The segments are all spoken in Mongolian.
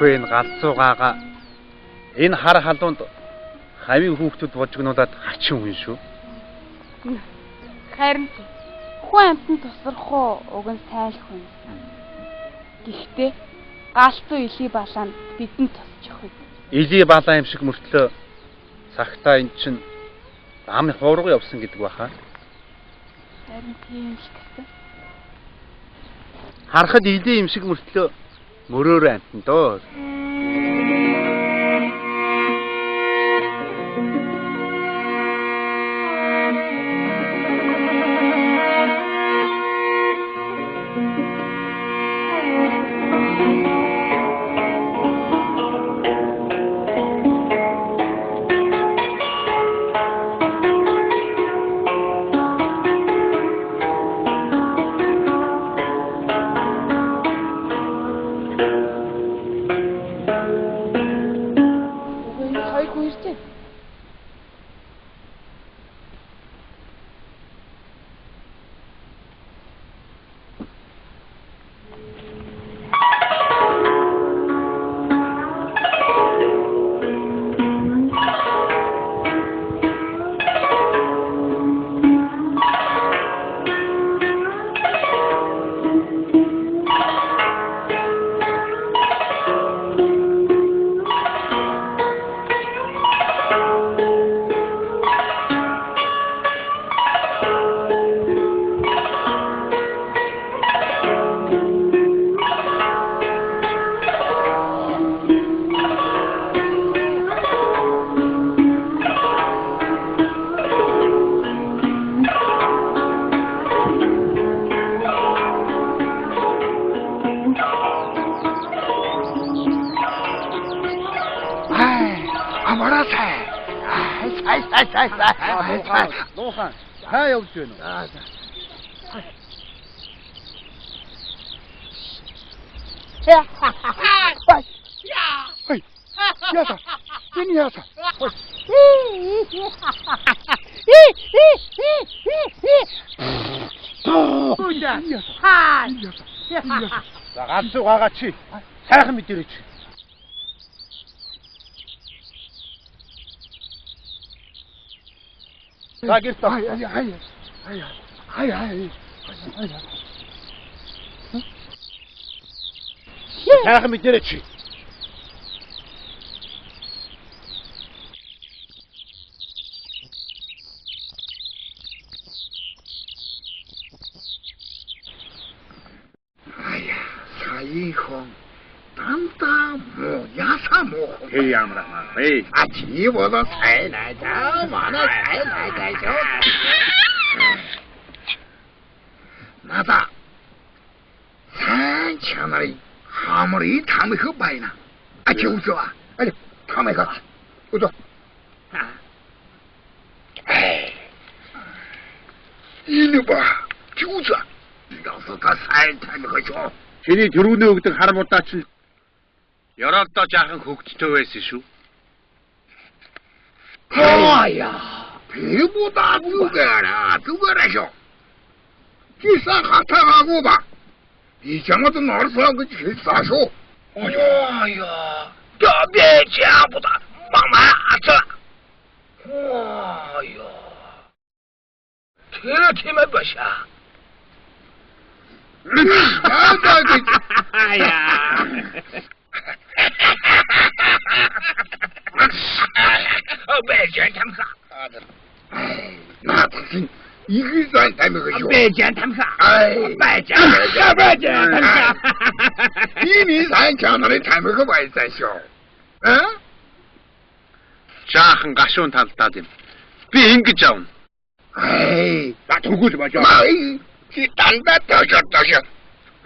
Тэгэхгүй энэ галзуугаага энэ хар халуунд хавийн хүүхдүүд божигнуулаад хачин хүн шүү. Харин хүн амтан тусрах уг нь сайн л хүн. Гэхдээ галзуу илий балаанд бидэнд тусчих үед. Илий балаа юм шиг мөртлөө цагтаа эн чин ам хуурга явсан гэдэг баха. Харин тийм л гэсэн. Харахад илий юм шиг мөртлөө мөрөөр амтан доо. Луухан хаа явж байна уу? Ой. Яса. Энэ яса. За галзуугаага чи сайхан мэдэрээч. Загирт ай. Сайхан мэдэрээч. Саихон танта 뭐 야사 뭐 해야마라. 에이. 아치보다 살나자 많아 살나자죠. 나다 산천아리 아무리 담을 흡바이나 아치 웃어와 아니 담을 가 웃어 이놈아 웃어 이러서 다 살타는 거죠. Чиний дөрөвнөө өгдөг харамуудаа чинь ёроолдоо жаахан хөгжтэй байсан шүү. 아야, 배보다 누가라셔. 기사 같아가고 봐. 이장어도 너서 그 기사쇼. 아야, 뼈배지보다 막마하자. 아야, 테레티만 보셔. 아야. 배전 탐사. 나 무슨 이글산 탐사죠. 배전 탐사. 배전 탐사. 이미 산천어리 탐사가 와 있어쇼. 어? Жаахан гашуун талдаад юм. Би ингэж авна. 나 두고 좀 하자. 지 단다 떠셔.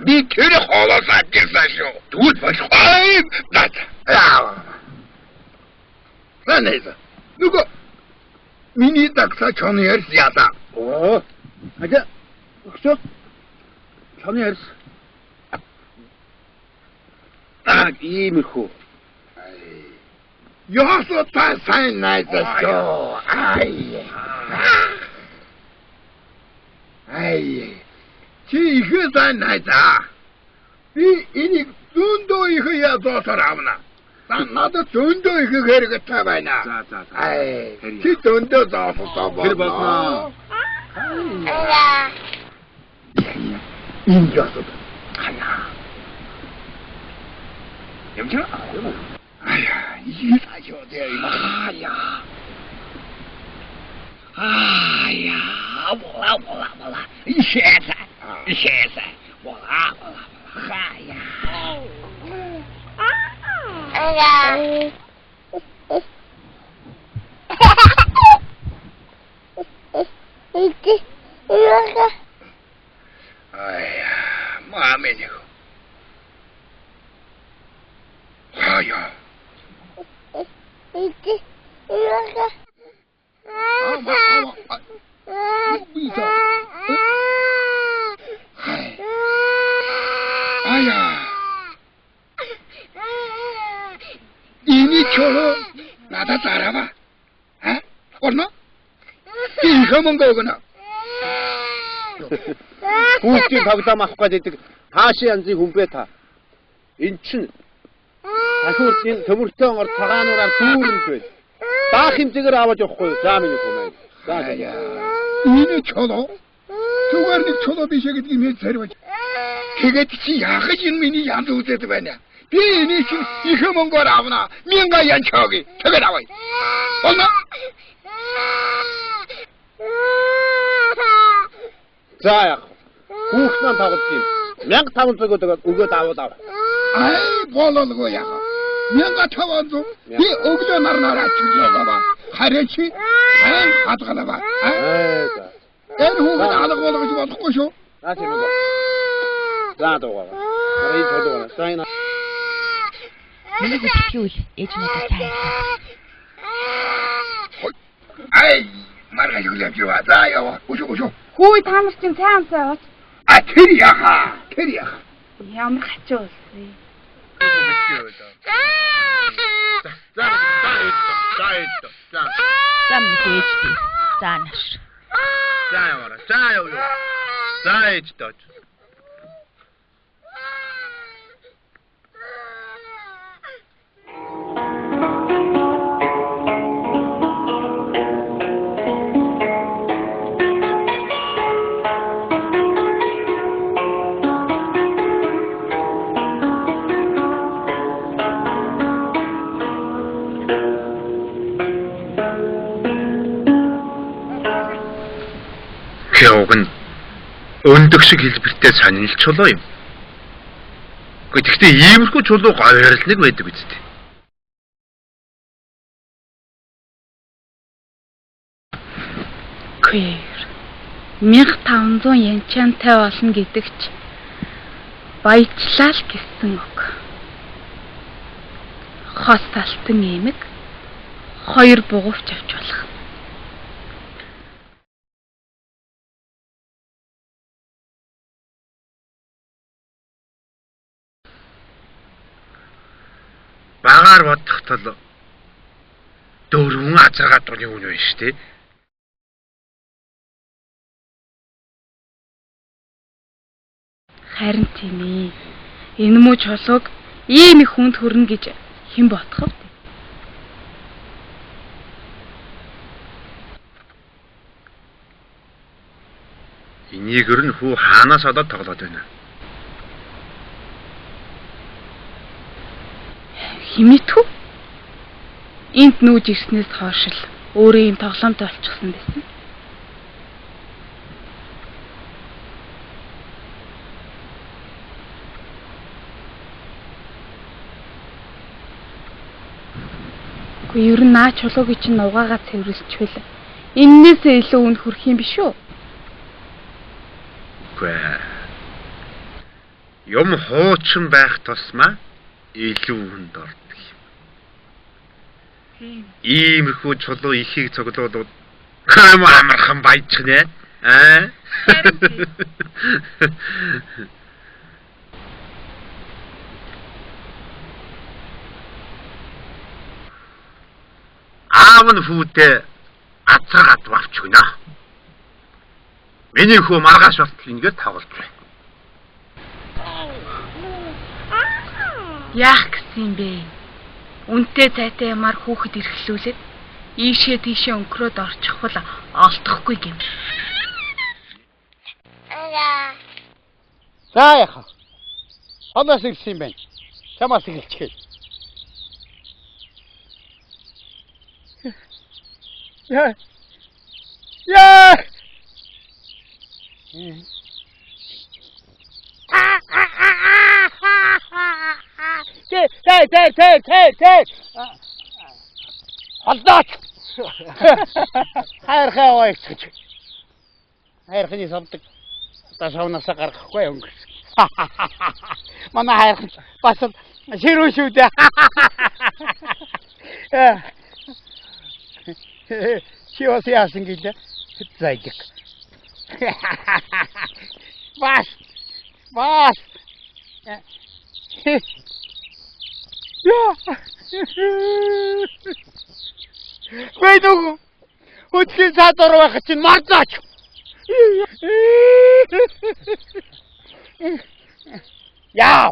니 틀에 холо서 앉았어쇼. 두고 마셔. 나네서 누구 미니 닥사 전해야지야다. 아자. 혹시 전해야지. 딱 이미호. 여서 다 살나있었어. 아이, 지 이거 살나있다. 이니 눈도 이거야 зоосоор авна. Надад зөндөө их хэрэгтэй байна. За. Чи зөндөө зоосоо болно. Тэр болно. Энэ ясад. Хаяа. Ямчаа. Ая, 이 사요대요 이거. 아야, 몰라. 이 세상, 몰라. 하야. 아야, 마음에 지고. 하야. 아야, 이니 저로 나다 따라봐. 어? 얼마? 이거 뭔가 오거나. Хүүхдийн тоглоом авах гэдэг хаашаа янзын хүмбэ та. Эн чин ахиурын төмөртэй онгор цагаануудаар дүүрэнж байна. Даах хэмжээгээр аваад явахгүй заа миний хүмүүс. 아야, 이니 저로? 두가르니 저도 비셔게 되면 새로워. 그게 지 야가진 민이 양도되도 봐냐. 비니 이거 뭔가 나오나. 민가 연척이 저게 나와. 얼마? За яг хүүхдэн тоглож юм. 1500 өгөөд аваад. 아이, bololgo ya. 민가 타원도 이 어그저 나라나라 주저가 봐. 하려치? 아이, 하다가 봐. За. 엔 후가 나다가 올라가지 마. 듣고쇼. Наач юм уу? За дуугаа. Харин тодоо. Сайна. Миний хүчүүл ээж надад сайн. 아이, 말가 이거 잡지 마. 자요. 오쇼. Хүү та нар чинь сайн амсаа яваач. 아, 테리야하. Ямар хачуу үлсээ. За миний ээжтэй. За наш. За юу. За ээж дооч. Уг нь өндөг шиг хэлбэртэй сонирхол чулуу юм. Гэхдээ иймэрхүү чулуу гоёрл нэг байдаг үстэй. Queer 1500 янчаантай болно гэдэг ч баяжлаа л гэсэн үг. Хос талтан эмэг 2 бугуувч авч болох. Багаар бодох тул 4 азаргаад дуны үн байна шүү дээ. Харин тийм ээ. Энэ муу чулууг ийм их хүнд хүрнэ гэж хэн бодох вэ? Энийг өрн хүү хаанаас олоод тоглоод байна? Химэтхүү? Энд нүүж ирснээс хойш л өөрөө юм тоглоомтой болчихсон байсан. Гэхдээ ер нь наа чулуугийн чинь угаагаа цэвэрлжвэл эннээсээ илүү үн хүрх юм биш үү? Үгүй. Юм хуучин байх тусмаа илүү хүнд ордог юм. Иймэрхүү чулуу ихийг цоглуулууд амархан баяжчихнэ. Аав нь хүүтэй азраад авч өгнө. Миний хүү маргааш болтол ингээд тоглож байна. Яах гэсэн юм бэ? Үнтэй цайтай ямаар хүүхэд эрхлүүлээд ийшээ тийшээ өнгөрөөд орчих бол олдохгүй юм. За яха. Хоноос ирсэн юм байна. Чамаас хэлчихээ. Яа. Яа. Тэ. Алдаач. Хайрхаа ойч. Хайрхны самдаг. Ташаунасаа гаргахгүй өнгөрс. Манай хайрхан бас ширүү шүү дээ. Чи бас яасан гэлээ. Зайдаг. Бас. Вэ нүг өчигдөр цаадор байх чинь мартаач. Яа.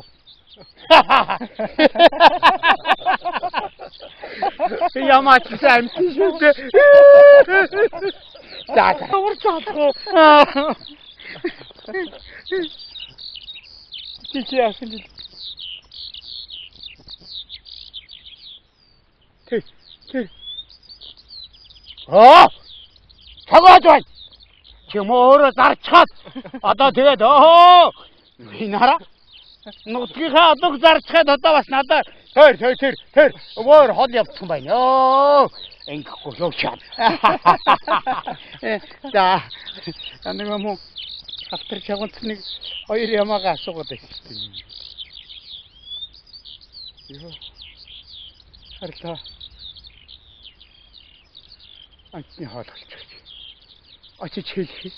Ямаач сайн шүү дээ. За. Урчаахгүй. Чи яасан гэлээ. Тэ. Цагааж байна. Чи мөөрө зарчхаад одоо тэгээд энэ хараа. Нутгийнхаа адаг зарчхаад одоо бас надад тэр өөр хол явцсан байна. Ингэхгүй л чад. За. Нэг юм хавтар чагнцныг хоёр ямаага асуугаад байсан шүү дээ. Харлаа. Антны хаалгалч. Очиж хэлхий.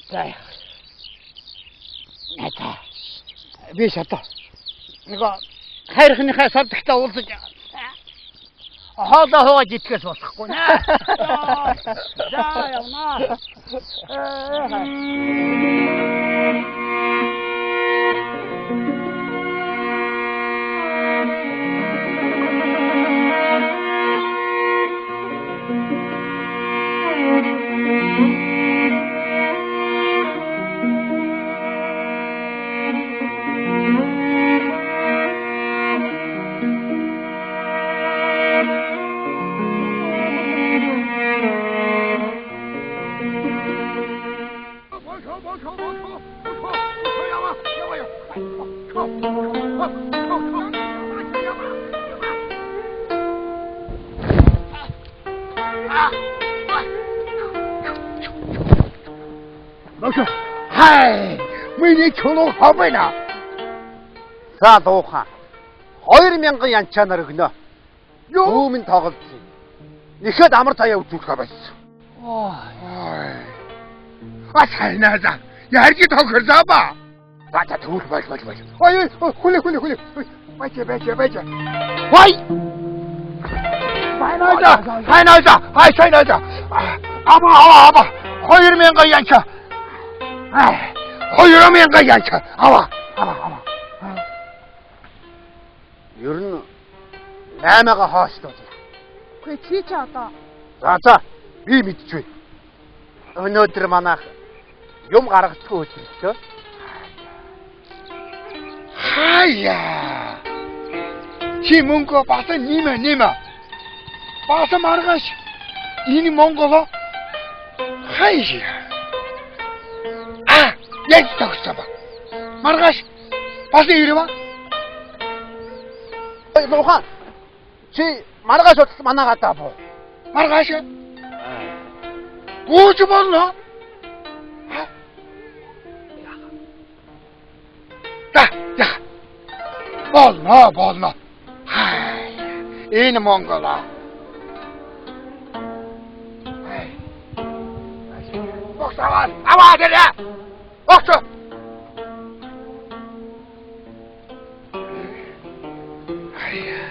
За. Ата. Би шатаа. Нэг хайрхныхаа савдагтаа уулзаж хоолоо хувааж итгэс болохгүй наа. За явнаа. Миний чулуу хавна. За дуухан. 2000 янчаанаар өгнө. Юу минь тоглолцсон. Нэхэд амар таяа үзүүлэх байсан. Сайнаа. Яаж тоглох ба? Бата түүх байж. Ой, хүлээ. Байж. Вай! Сайнаа. Сайнаа. Ама. 2000 янчаа. 2000 янчаа. Ава. Ер нь 8-ага хоошдоо. Үгүй чи одоо. За. Би мэдчихвээ. Өнөөдөр манайх юм гаргацгүй хэлчихлээ. Хаяа. Чи мөнгө баса нэмэ. Баса маргааш. Энэ Монголоо. Хаяа. Яг тогсоо ба. Маргааш бас ирэва. Ой мохан. Чи маргааш утас манайгаа таабо. Маргааш. Бууж болно. За. Болно. Энэ Монголоо. Боксавал. Аваагаа. Боксо. Хаяа.